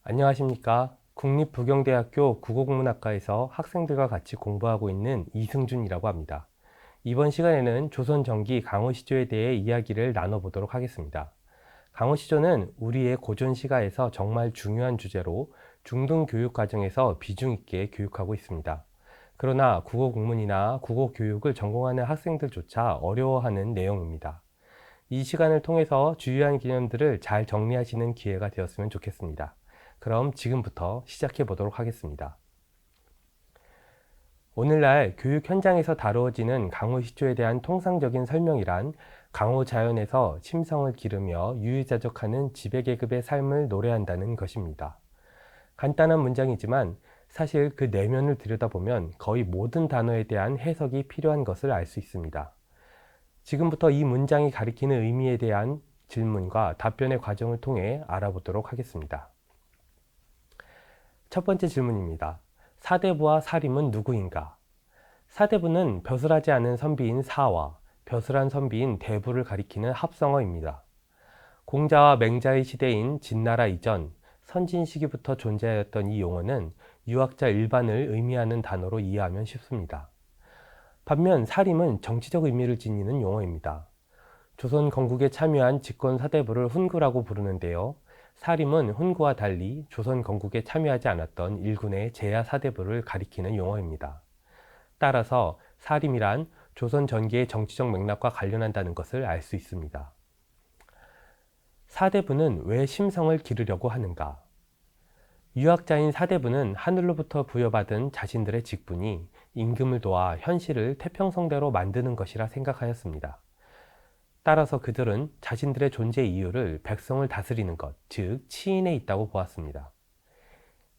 안녕하십니까. 국립부경대학교 국어국문학과에서 학생들과 같이 공부하고 있는 이승준이라고 합니다. 이번 시간에는 조선전기 강호시조에 대해 이야기를 나눠보도록 하겠습니다. 강호시조는 우리의 고전 시가에서 정말 중요한 주제로 중등교육 과정에서 비중 있게 교육하고 있습니다. 그러나 국어국문이나 국어교육을 전공하는 학생들조차 어려워하는 내용입니다. 이 시간을 통해서 주요한 개념들을 잘 정리하시는 기회가 되었으면 좋겠습니다. 그럼 지금부터 시작해 보도록 하겠습니다. 오늘날 교육 현장에서 다루어지는 강호시조에 대한 통상적인 설명이란 강호자연에서 심성을 기르며 유유자적하는 지배계급의 삶을 노래한다는 것입니다. 간단한 문장이지만 사실 그 내면을 들여다보면 거의 모든 단어에 대한 해석이 필요한 것을 알 수 있습니다. 지금부터 이 문장이 가리키는 의미에 대한 질문과 답변의 과정을 통해 알아보도록 하겠습니다. 첫 번째 질문입니다. 사대부와 사림은 누구인가? 사대부는 벼슬하지 않은 선비인 사와 벼슬한 선비인 대부를 가리키는 합성어입니다. 공자와 맹자의 시대인 진나라 이전 선진 시기부터 존재하였던 이 용어는 유학자 일반을 의미하는 단어로 이해하면 쉽습니다. 반면 사림은 정치적 의미를 지니는 용어입니다. 조선 건국에 참여한 집권 사대부를 훈구라고 부르는데요. 사림은 훈구와 달리 조선 건국에 참여하지 않았던 일군의 제야 사대부를 가리키는 용어입니다. 따라서 사림이란 조선 전기의 정치적 맥락과 관련한다는 것을 알 수 있습니다. 사대부는 왜 심성을 기르려고 하는가? 유학자인 사대부는 하늘로부터 부여받은 자신들의 직분이 임금을 도와 현실을 태평성대로 만드는 것이라 생각하였습니다. 따라서 그들은 자신들의 존재 이유를 백성을 다스리는 것, 즉 치인에 있다고 보았습니다.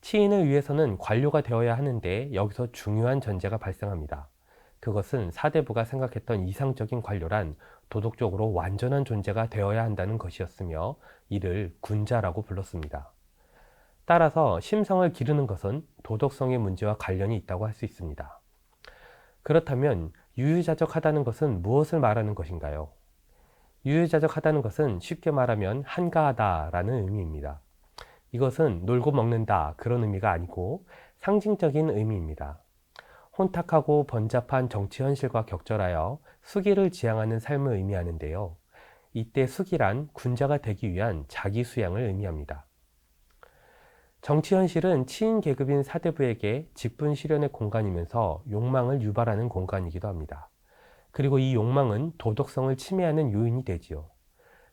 치인을 위해서는 관료가 되어야 하는데 여기서 중요한 전제가 발생합니다. 그것은 사대부가 생각했던 이상적인 관료란 도덕적으로 완전한 존재가 되어야 한다는 것이었으며 이를 군자라고 불렀습니다. 따라서 심성을 기르는 것은 도덕성의 문제와 관련이 있다고 할 수 있습니다. 그렇다면 유유자적하다는 것은 무엇을 말하는 것인가요? 유유자적하다는 것은 쉽게 말하면 한가하다라는 의미입니다. 이것은 놀고 먹는다 그런 의미가 아니고 상징적인 의미입니다. 혼탁하고 번잡한 정치 현실과 격절하여 수기를 지향하는 삶을 의미하는데요. 이때 수기란 군자가 되기 위한 자기 수양을 의미합니다. 정치 현실은 치인 계급인 사대부에게 직분 실현의 공간이면서 욕망을 유발하는 공간이기도 합니다. 그리고 이 욕망은 도덕성을 침해하는 요인이 되지요.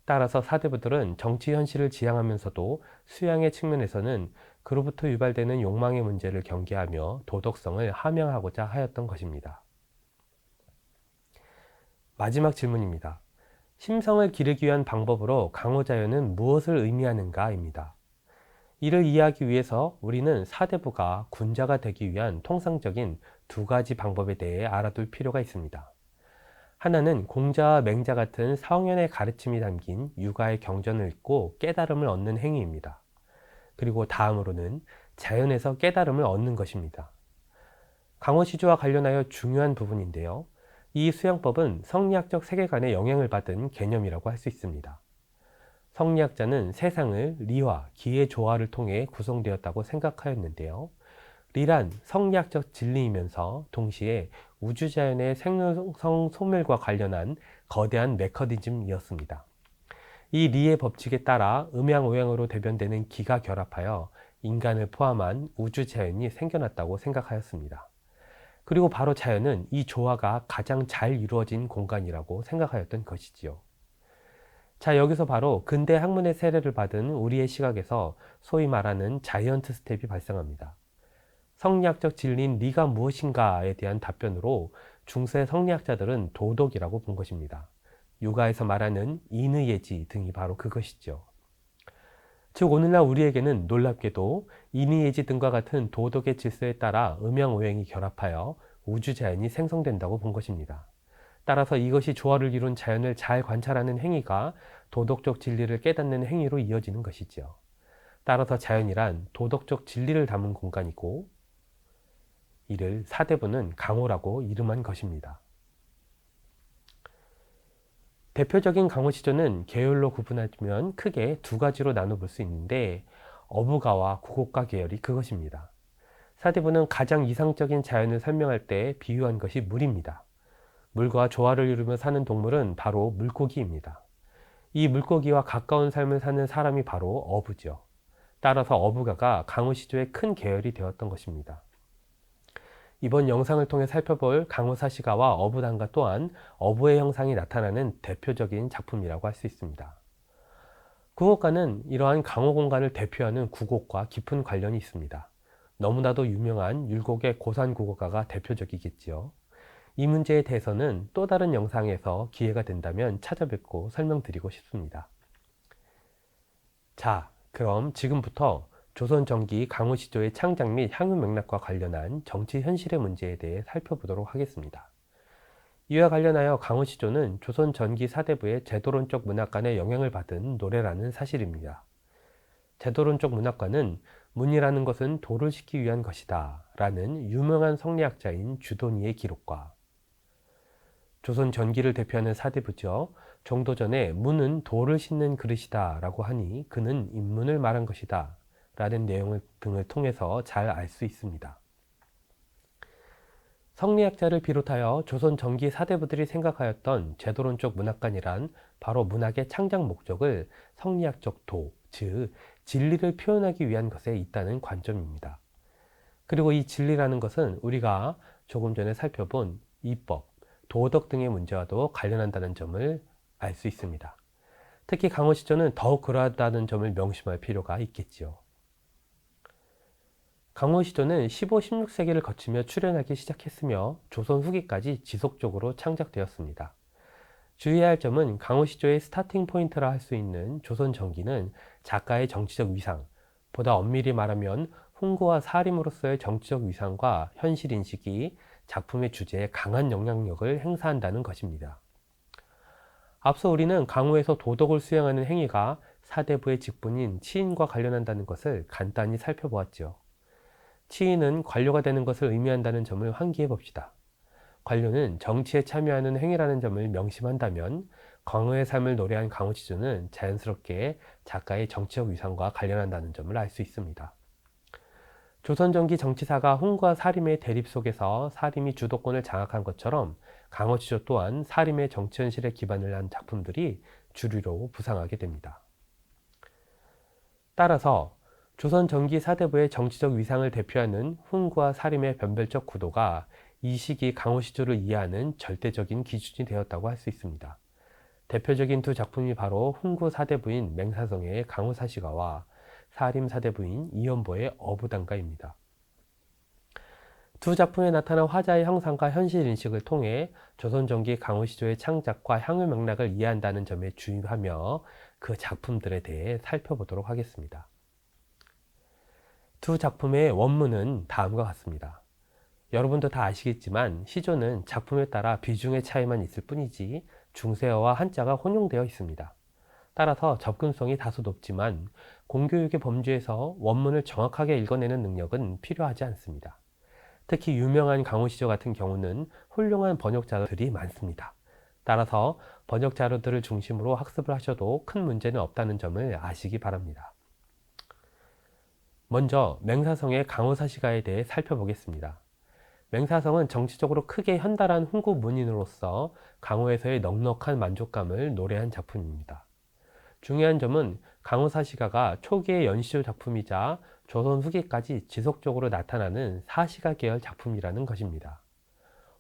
따라서 사대부들은 정치 현실을 지향하면서도 수양의 측면에서는 그로부터 유발되는 욕망의 문제를 경계하며 도덕성을 함양하고자 하였던 것입니다. 마지막 질문입니다. 심성을 기르기 위한 방법으로 강호자연은 무엇을 의미하는가입니다. 이를 이해하기 위해서 우리는 사대부가 군자가 되기 위한 통상적인 두 가지 방법에 대해 알아둘 필요가 있습니다. 하나는 공자와 맹자 같은 사후년의 가르침이 담긴 육아의 경전을 읽고 깨달음을 얻는 행위입니다. 그리고 다음으로는 자연에서 깨달음을 얻는 것입니다. 강호시조와 관련하여 중요한 부분인데요. 이 수양법은 성리학적 세계관에 영향을 받은 개념이라고 할 수 있습니다. 성리학자는 세상을 리와 기의 조화를 통해 구성되었다고 생각하였는데요. 리란 성리학적 진리이면서 동시에 우주자연의 생성 소멸과 관련한 거대한 메커니즘이었습니다. 이 리의 법칙에 따라 음양오양으로 대변되는 기가 결합하여 인간을 포함한 우주자연이 생겨났다고 생각하였습니다. 그리고 바로 자연은 이 조화가 가장 잘 이루어진 공간이라고 생각하였던 것이지요. 자, 여기서 바로 근대 학문의 세례를 받은 우리의 시각에서 소위 말하는 자이언트 스텝이 발생합니다. 성리학적 진리인 리가 무엇인가에 대한 답변으로 중세 성리학자들은 도덕이라고 본 것입니다. 육아에서 말하는 인의예지 등이 바로 그것이죠. 즉 오늘날 우리에게는 놀랍게도 인의예지 등과 같은 도덕의 질서에 따라 음양오행이 결합하여 우주자연이 생성된다고 본 것입니다. 따라서 이것이 조화를 이룬 자연을 잘 관찰하는 행위가 도덕적 진리를 깨닫는 행위로 이어지는 것이지요. 따라서 자연이란 도덕적 진리를 담은 공간이고 이를 사대부는 강호라고 이름한 것입니다. 대표적인 강호 시조는 계열로 구분하면 크게 두 가지로 나눠볼 수 있는데 어부가와 구곡가 계열이 그것입니다. 사대부는 가장 이상적인 자연을 설명할 때 비유한 것이 물입니다. 물과 조화를 이루며 사는 동물은 바로 물고기입니다. 이 물고기와 가까운 삶을 사는 사람이 바로 어부죠. 따라서 어부가가 강호 시조의 큰 계열이 되었던 것입니다. 이번 영상을 통해 살펴볼 강호사시가와 어부단가 또한 어부의 형상이 나타나는 대표적인 작품이라고 할 수 있습니다. 구곡가는 이러한 강호 공간을 대표하는 구곡과 깊은 관련이 있습니다. 너무나도 유명한 율곡의 고산구곡가가 대표적이겠지요. 이 문제에 대해서는 또 다른 영상에서 기회가 된다면 찾아뵙고 설명드리고 싶습니다. 자, 그럼 지금부터 조선 전기 강호 시조의 창작 및 향후 맥락과 관련한 정치 현실의 문제에 대해 살펴보도록 하겠습니다. 이와 관련하여 강호 시조는 조선 전기 사대부의 제도론적 문학관의 영향을 받은 노래라는 사실입니다. 제도론적 문학관은 문이라는 것은 도를 싣기 위한 것이다 라는 유명한 성리학자인 주도니의 기록과 조선 전기를 대표하는 사대부죠. 정도 전에 문은 도를 싣는 그릇이다 라고 하니 그는 인문을 말한 것이다 라는 내용 등을 통해서 잘 알 수 있습니다. 성리학자를 비롯하여 조선 전기 사대부들이 생각하였던 제도론적 문학관이란 바로 문학의 창작 목적을 성리학적 도, 즉 진리를 표현하기 위한 것에 있다는 관점입니다. 그리고 이 진리라는 것은 우리가 조금 전에 살펴본 이법, 도덕 등의 문제와도 관련한다는 점을 알 수 있습니다. 특히 강호 시조는 더욱 그러하다는 점을 명심할 필요가 있겠지요. 강호 시조는 15, 16세기를 거치며 출현하기 시작했으며 조선 후기까지 지속적으로 창작되었습니다. 주의해야 할 점은 강호 시조의 스타팅 포인트라 할 수 있는 조선 전기는 작가의 정치적 위상, 보다 엄밀히 말하면 훈구와 사림으로서의 정치적 위상과 현실 인식이 작품의 주제에 강한 영향력을 행사한다는 것입니다. 앞서 우리는 강호에서 도덕을 수행하는 행위가 사대부의 직분인 치인과 관련한다는 것을 간단히 살펴보았죠. 치인은 관료가 되는 것을 의미한다는 점을 환기해 봅시다. 관료는 정치에 참여하는 행위라는 점을 명심한다면 강호의 삶을 노래한 강호 시조는 자연스럽게 작가의 정치적 위상과 관련한다는 점을 알 수 있습니다. 조선 전기 정치사가 훈과 사림의 대립 속에서 사림이 주도권을 장악한 것처럼 강호 시조 또한 사림의 정치 현실에 기반을 한 작품들이 주류로 부상하게 됩니다. 따라서 조선 전기 사대부의 정치적 위상을 대표하는 훈과 사림의 변별적 구도가 이 시기 강호 시조를 이해하는 절대적인 기준이 되었다고 할 수 있습니다. 대표적인 두 작품이 바로 훈구 사대부인 맹사성의 강호사시가와 사림 사대부인 이연보의 어부단가입니다. 두 작품에 나타난 화자의 형상과 현실 인식을 통해 조선 전기 강호 시조의 창작과 향후 맥락을 이해한다는 점에 주의하며 그 작품들에 대해 살펴보도록 하겠습니다. 두 작품의 원문은 다음과 같습니다. 여러분도 다 아시겠지만 시조는 작품에 따라 비중의 차이만 있을 뿐이지 중세어와 한자가 혼용되어 있습니다. 따라서 접근성이 다소 높지만 공교육의 범주에서 원문을 정확하게 읽어내는 능력은 필요하지 않습니다. 특히 유명한 강호 시조 같은 경우는 훌륭한 번역자들이 많습니다. 따라서 번역 자료들을 중심으로 학습을 하셔도 큰 문제는 없다는 점을 아시기 바랍니다. 먼저 맹사성의 강호사시가에 대해 살펴보겠습니다. 맹사성은 정치적으로 크게 현달한 훈구 문인으로서 강호에서의 넉넉한 만족감을 노래한 작품입니다. 중요한 점은 강호사시가가 초기의 연시조 작품이자 조선 후기까지 지속적으로 나타나는 사시가 계열 작품이라는 것입니다.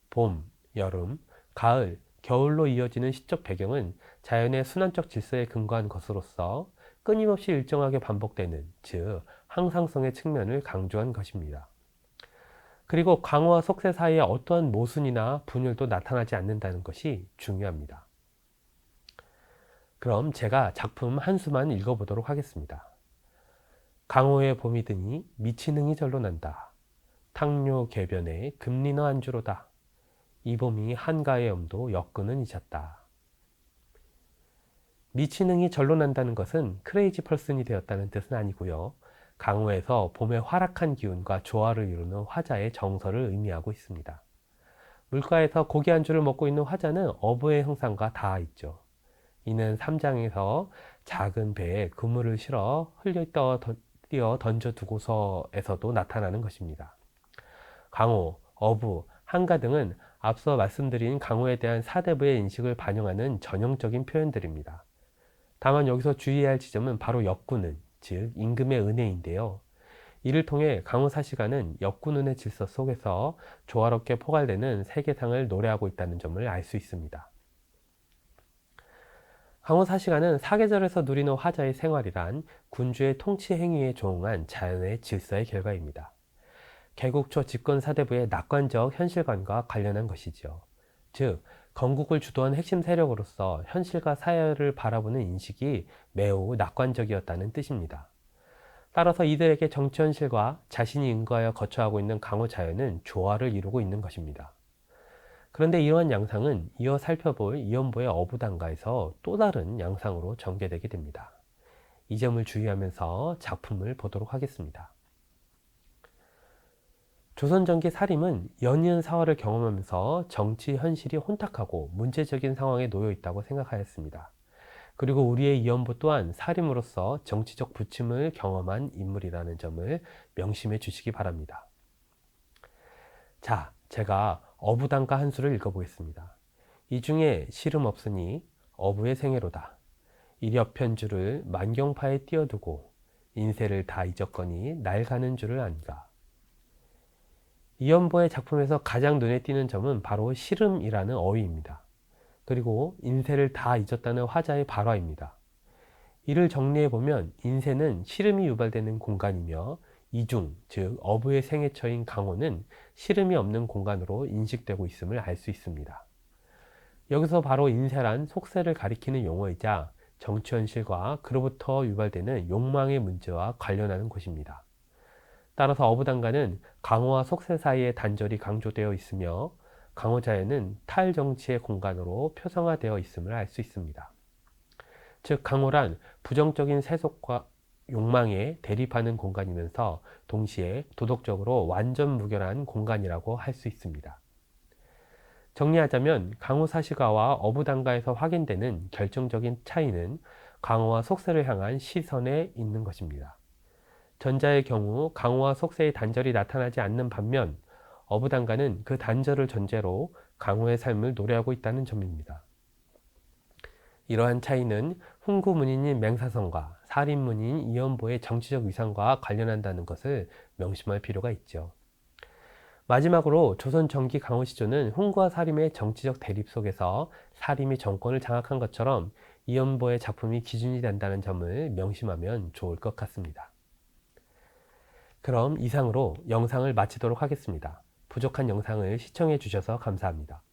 봄, 여름, 가을, 겨울로 이어지는 시적 배경은 자연의 순환적 질서에 근거한 것으로서 끊임없이 일정하게 반복되는, 즉 항상성의 측면을 강조한 것입니다. 그리고 강호와 속세 사이에 어떠한 모순이나 분열도 나타나지 않는다는 것이 중요합니다. 그럼 제가 작품 한 수만 읽어보도록 하겠습니다. 강호의 봄이 드니 미치능이 절로 난다. 탕료 개변에 금리너 안주로다. 이 봄이 한가의 엄도 역근은 잊었다. 미치능이 절로 난다는 것은 크레이지 펄슨이 되었다는 뜻은 아니고요. 강호에서 봄의 활약한 기운과 조화를 이루는 화자의 정서를 의미하고 있습니다. 물가에서 고기 안주를 먹고 있는 화자는 어부의 형상과 닿아 있죠. 이는 3장에서 작은 배에 그물을 실어 뛰어 던져두고서에서도 나타나는 것입니다. 강호, 어부, 한가 등은 앞서 말씀드린 강호에 대한 사대부의 인식을 반영하는 전형적인 표현들입니다. 다만 여기서 주의해야 할 지점은 바로 역군은, 즉 임금의 은혜인데요. 이를 통해 강호사시가는 역군운의 질서 속에서 조화롭게 포괄되는 세계상을 노래하고 있다는 점을 알 수 있습니다. 강호사시가는 사계절에서 누리는 화자의 생활이란 군주의 통치 행위에 조응한 자연의 질서의 결과입니다. 개국 초 집권 사대부의 낙관적 현실관과 관련한 것이죠. 즉, 건국을 주도한 핵심 세력으로서 현실과 사회를 바라보는 인식이 매우 낙관적이었다는 뜻입니다. 따라서 이들에게 정치 현실과 자신이 인과하여 거처하고 있는 강호 자연은 조화를 이루고 있는 것입니다. 그런데 이러한 양상은 이어 살펴볼 이연보의 어부단가에서 또 다른 양상으로 전개되게 됩니다. 이 점을 주의하면서 작품을 보도록 하겠습니다. 조선전기 사림은 연이은 사화를 경험하면서 정치 현실이 혼탁하고 문제적인 상황에 놓여 있다고 생각하였습니다. 그리고 우리의 이연보 또한 사림으로서 정치적 부침을 경험한 인물이라는 점을 명심해 주시기 바랍니다. 자, 제가 어부단가 한 수를 읽어보겠습니다. 이 중에 시름 없으니 어부의 생애로다. 이렵편주를 만경파에 띄어두고 인세를 다 잊었거니 날 가는 줄을 아니가. 이연보의 작품에서 가장 눈에 띄는 점은 바로 시름이라는 어휘입니다. 그리고 인세를 다 잊었다는 화자의 발화입니다. 이를 정리해보면 인세는 시름이 유발되는 공간이며 이중, 즉 어부의 생애처인 강호는 시름이 없는 공간으로 인식되고 있음을 알 수 있습니다. 여기서 바로 인세란 속세를 가리키는 용어이자 정치현실과 그로부터 유발되는 욕망의 문제와 관련하는 곳입니다. 따라서 어부단가는 강호와 속세 사이의 단절이 강조되어 있으며 강호자연은 탈정치의 공간으로 표성화되어 있음을 알 수 있습니다. 즉 강호란 부정적인 세속과 욕망에 대립하는 공간이면서 동시에 도덕적으로 완전 무결한 공간이라고 할 수 있습니다. 정리하자면 강호사시가와 어부단가에서 확인되는 결정적인 차이는 강호와 속세를 향한 시선에 있는 것입니다. 전자의 경우 강호와 속세의 단절이 나타나지 않는 반면 어부단가는 그 단절을 전제로 강호의 삶을 노래하고 있다는 점입니다. 이러한 차이는 훈구문인인 맹사성과 살인문인 이연보의 정치적 위상과 관련한다는 것을 명심할 필요가 있죠. 마지막으로 조선 전기 강호 시조는 훈구와 살인의 정치적 대립 속에서 살인이 정권을 장악한 것처럼 이연보의 작품이 기준이 된다는 점을 명심하면 좋을 것 같습니다. 그럼 이상으로 영상을 마치도록 하겠습니다. 부족한 영상을 시청해 주셔서 감사합니다.